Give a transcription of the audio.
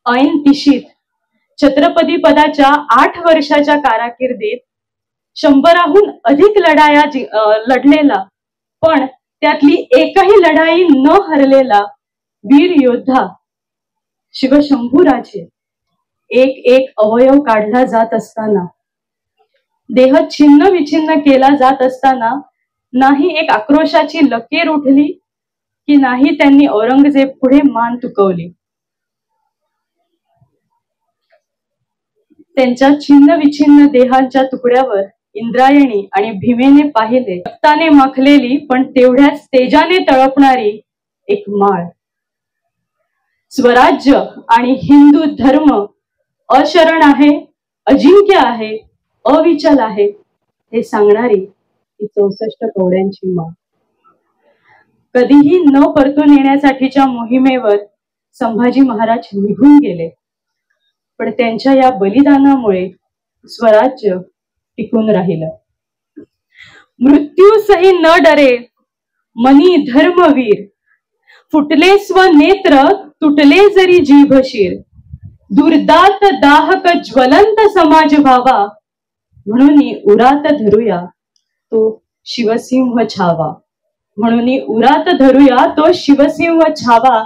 ऐन तिशीत छत्रपती पदाच्या 8 वर्षाच्या कारकिर्दीत 100हून अधिक लढाया लढलेला, पण त्यातली एकही लढाई न हरलेला वीर योद्धा शिवशंभूराजे एक एक अवयव काढला जात असताना, देह छिन्न विछिन्न केला जात असताना नाही एक आक्रोशाची लकीर उठली की नाही त्यांनी औरंगजेब पुढे मान तुकवली. त्यांच्या छिन्न विछिन्न देहांच्या तुकड्यावर इंद्रायणी आणि भीमेने पाहिले रक्ताने माखलेली पण तेवढ्याच तेजाने तळपणारी एक माळ. स्वराज्य आणि हिंदू धर्म अशरण आहे, अजिंक्य आहे, अविचल आहे हे सांगणारी ही 64 कवड्यांची माळ. कधीही न परतून येण्यासाठीच्या मोहिमेवर संभाजी महाराज निघून गेले, पण त्यांच्या या बलिदानामुळे स्वराज्य टिकून राहिलं. मृत्यू सही न डरे मनी धर्मवीर, फुटले स्वनेत्र तुटले जरी जीभशीर, दुर्दात दाहक ज्वलंत समाज व्हावा, म्हणून उरात धरूया तो शिवसिंह छावा. म्हणून उरात धरूया तो शिवसिंह छावा.